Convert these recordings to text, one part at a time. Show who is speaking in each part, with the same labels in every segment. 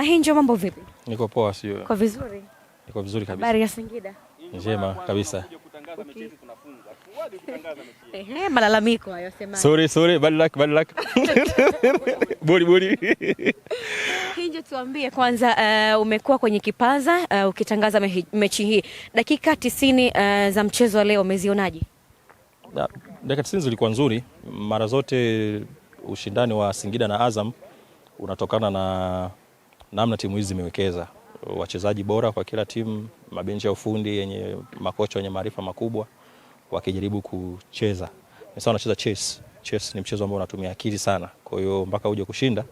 Speaker 1: Hinjo, mambo vipi?
Speaker 2: Niko poa, sio?
Speaker 1: Kwa vizuri.
Speaker 2: Niko vizuri kabisa.
Speaker 1: Habari ya Singida?
Speaker 2: Njema kabisa.
Speaker 1: Malalamiko hayo sema.
Speaker 2: Sorry, bad luck. Bori.
Speaker 1: Hinjo, tuambie kwanza, umekuwa kwenye kipaza ukitangaza mechi hii. Dakika 90 za mchezo wa leo umezionaje?
Speaker 2: Dakika 90 zilikuwa nzuri. Mara zote ushindani wa Singida na Azam unatokana na namna timu hizi zimewekeza. Wachezaji bora kwa kila timu, mabenchi ya ufundi yenye makocha wenye maarifa makubwa wakijaribu kucheza. Ni sawa unacheza chess. Chess ni mchezo ambao unatumia akili sana. Kwa hiyo mpaka uje kushinda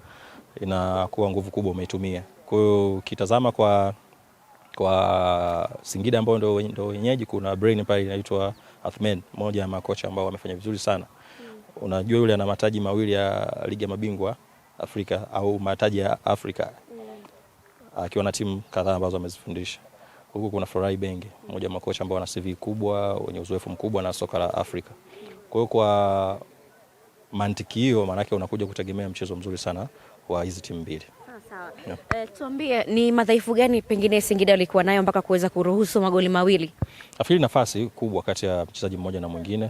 Speaker 2: inakuwa nguvu kubwa umeitumia. Kwa hiyo ukitazama kwa Singida ambao ndio wenyeji, kuna brain pale inaitwa Athman, mmoja ya makocha ambao wamefanya vizuri sana. Unajua yule ana mataji mawili ya ligi ya mabingwa Afrika au mataji ya Afrika. Akiwa na timu kadhaa ambazo amezifundisha. Huko kuna Florai Benge, mmoja wa makocha ambao wana CV kubwa, wenye uzoefu mkubwa na soka la Afrika. Kwa hiyo kwa mantiki hiyo, maana yake unakuja kutegemea mchezo mzuri sana wa hizi timu mbili.
Speaker 1: Sawa. Yeah. Tuambie ni madhaifu gani pengine Singida walikuwa nayo mpaka kuweza kuruhusu magoli mawili?
Speaker 2: Nafikiri nafasi kubwa kati ya mchezaji mmoja na mwingine.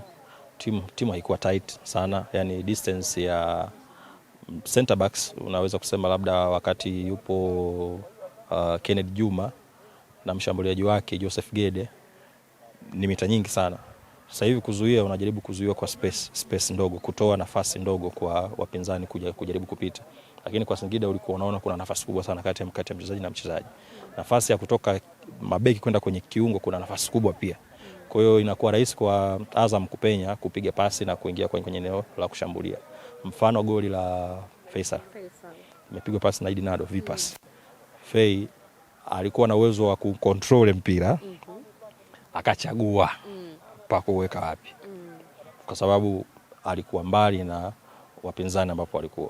Speaker 2: Timu haikuwa tight sana, yani distance ya center backs unaweza kusema labda wakati yupo Kennedy Juma na mshambuliaji wake Joseph Gede ni mita nyingi sana. Sasa hivi kuzuia, unajaribu kuzuia kwa space ndogo, kutoa nafasi ndogo kwa wapinzani kujaribu kupita. Lakini kwa Singida ulikuwa unaona kuna nafasi kubwa sana kati ya mchezaji na mchezaji. Nafasi ya kutoka mabeki kwenda kwenye kiungo kuna nafasi kubwa pia. Kwa hiyo inakuwa rahisi kwa Azam kupenya, kupiga pasi na kuingia kwenye eneo la kushambulia. Mfano goli la Faisal. Imepigwa pasi na Idi Nado, V-pass. Fei alikuwa na uwezo wa kucontrol mpira. Akachagua pa kuweka wapi. Kwa sababu alikuwa mbali na wapinzani ambapo walikuwa.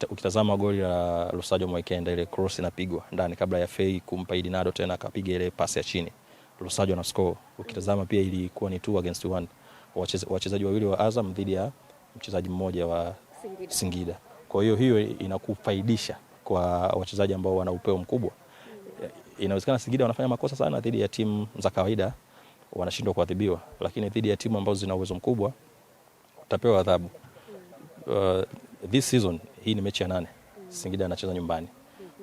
Speaker 2: Ukitazama goli la Lusajo Mwekenda, ile cross inapigwa ndani kabla ya Fei kumpa Idi Nado tena akapiga ile pasi ya chini. Lusajo na score. Ukitazama pia ilikuwa ni 2 against 1. Wachezaji wawili wa Azam dhidi ya mchezaji mmoja wa Singida. Kwa hiyo inakufaidisha kwa wachezaji ambao wana upeo mkubwa. Inawezekana Singida wanafanya makosa sana dhidi ya timu za kawaida, wanashindwa kuadhibiwa, lakini dhidi ya timu ambazo zina uwezo mkubwa utapewa adhabu. This season hii ni mechi ya 8. Singida anacheza nyumbani.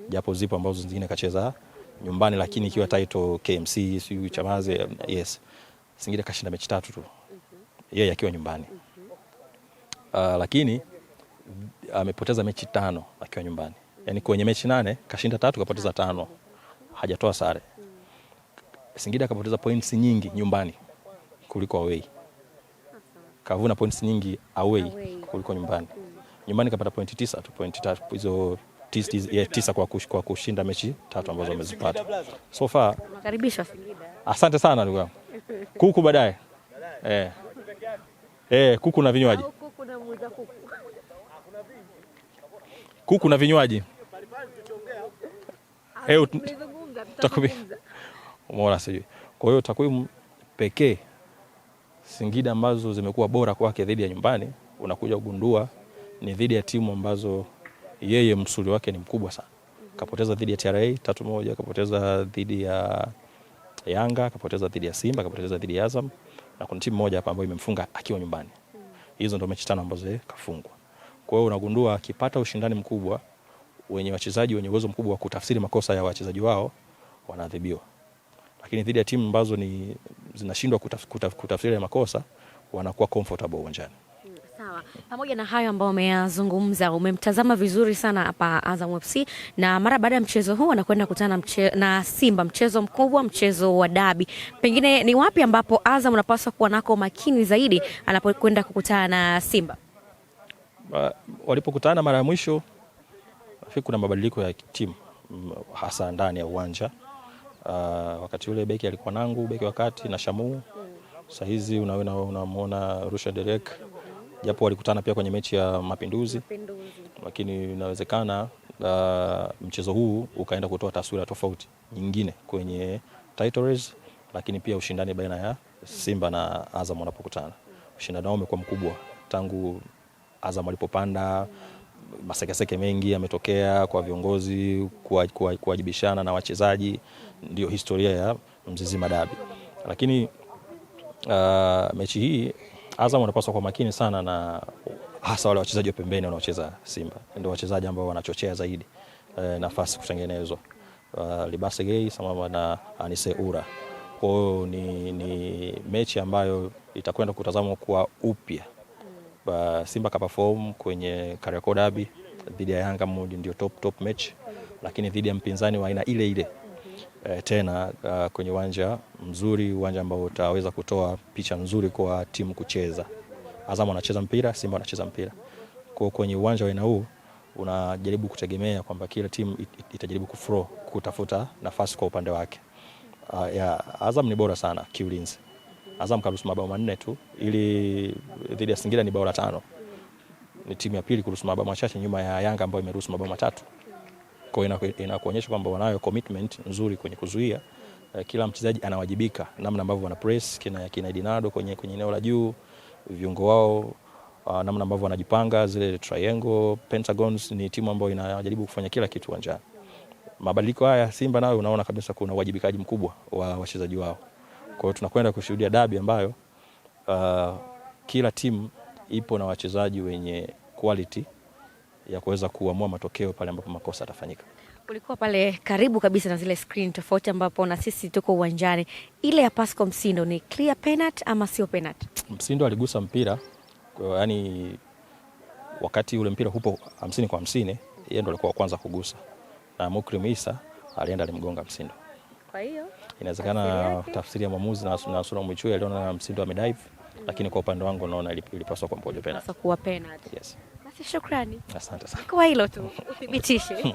Speaker 2: Japo zipo ambazo zingine kacheza nyumbani, lakini ikiwa title KMC, siyo Chamazi, yes. Singida kashinda mechi 3 tu. Yeye akiwa nyumbani. Lakini amepoteza mechi 5 akiwa nyumbani. Yaani kwenye mechi 8 kashinda 3, kapoteza 5. Hajatoa sare. Singida kapoteza points nyingi nyumbani kuliko away. Kavuna points nyingi away kuliko nyumbani. Nyumbani kapata pointi 9 tu, pointi 3 hizo 9 kwa kushinda mechi 3 ambazo amezipata. So far
Speaker 1: nakaribisha Singida.
Speaker 2: Asante sana ndugu yangu. Kuku baadaye. Kuku na vinywaji.
Speaker 1: Kuku na muuza kuku.
Speaker 2: Kuku na vinywaji. Umeona sijui. Kwa hiyo takwimu pekee Singida ambazo zimekuwa bora kwake dhidi ya nyumbani, unakuja kugundua ni dhidi ya timu ambazo yeye msuli wake ni mkubwa sana. Kapoteza dhidi ya TRA 3-1, kapoteza dhidi ya Yanga, kapoteza dhidi ya Simba, kapoteza dhidi ya Azam, na kuna timu moja hapa ambayo imemfunga akiwa nyumbani. Hizo ndio mechi 5 ambazo kafungwa. Kwa hiyo unagundua akipata ushindani mkubwa, wenye wachezaji wenye uwezo mkubwa wa kutafsiri makosa ya wachezaji wao wanaadhibiwa. Lakini dhidi ya timu ambazo zinashindwa kutafsiri makosa, wanakuwa comfortable uwanjani.
Speaker 1: Sawa. Pamoja na hayo ambayo umeyazungumza, umemtazama vizuri sana hapa Azam FC, na mara baada ya mchezo huu anakwenda kukutana na Simba, mchezo mkubwa, mchezo wa dabi. Pengine ni wapi ambapo Azam unapaswa kuwa nako makini zaidi anapokwenda kukutana na Simba?
Speaker 2: Walipokutana mara ya mwisho nafikiri kuna mabadiliko ya timu hasa ndani ya uwanja. Wakati ule beki alikuwa Nangu, beki wakati na Shamu. Sasa hizi unamuona Rusha Derek. Japo walikutana pia kwenye mechi ya Mapinduzi. Lakini inawezekana mchezo huu ukaenda kutoa taswira tofauti nyingine kwenye title race, lakini pia ushindani baina ya Simba na Azam wanapokutana. Ushindani wao umekuwa mkubwa tangu Azam walipopanda masekeseke mengi yametokea kwa viongozi kuwajibishana na wachezaji, ndio historia ya Mzizima Dabi. Lakini mechi hii Azam wanapaswa kwa makini sana, na hasa wale wachezaji wa pembeni wanaocheza Simba, ndio wachezaji ambao wanachochea zaidi nafasi kutengenezwa, Libase Gay sambamba na Anise Ura. Kwa hiyo ni mechi ambayo itakwenda kutazamwa kwa upya. Simba kaperform kwenye Kariakoo Derby dhidi ya Yanga, moja ndio top match, lakini dhidi ya mpinzani wa aina ile ile tena kwenye uwanja mzuri, uwanja ambao utaweza kutoa picha nzuri kwa timu kucheza. Azam wanacheza mpira, Simba wanacheza mpira. Kwa kwenye uwanja wa aina huu unajaribu kutegemea kwamba kila timu itajaribu kuflow, kutafuta nafasi kwa upande wake. Azam ni bora sana kiulinzi. Azam karuhusu mabao 4 tu, ili dhidi ya Singida ni bao la 5. Ni timu ya pili kuruhusu mabao machache nyuma ya Yanga ambayo imeruhusu mabao 3. Kwa hiyo inakuonyesha kwamba wanayo commitment nzuri kwenye kuzuia. Kila mchezaji anawajibika namna ambavyo wana press kina Edinado kwenye eneo la juu, viungo wao namna ambavyo wanajipanga zile triangle, pentagons. Ni timu ambayo inajaribu kufanya kila kitu uwanjani. Mabadiliko haya Simba nayo unaona kabisa kuna uwajibikaji mkubwa wa wachezaji wao. Kwa hiyo tunakwenda kushuhudia dabi ambayo kila timu ipo na wachezaji wenye quality ya kuweza kuamua matokeo pale ambapo makosa yatafanyika.
Speaker 1: Ulikuwa pale karibu kabisa na zile screen tofauti ambapo na sisi tuko uwanjani. Ile ya Pascal Msindo ni clear penalty ama sio penalty? Msindo
Speaker 2: aligusa mpira, yani wakati ule mpira hupo 50 kwa 50, yeye ndo alikuwa wa kwanza kugusa. Na Mukrim Isa alienda alimgonga Msindo.
Speaker 1: Kwa hiyo
Speaker 2: inawezekana tafsiri ya mwamuzi na Sura Mwichu aliona Msindo amedive, lakini kwa upande wangu naona ilipaswa kwa mkojo penalty.
Speaker 1: Sasa kuwa penalty.
Speaker 2: Yes.
Speaker 1: Basi shukrani.
Speaker 2: Asante sana.
Speaker 1: Kwa hilo tu uthibitishe.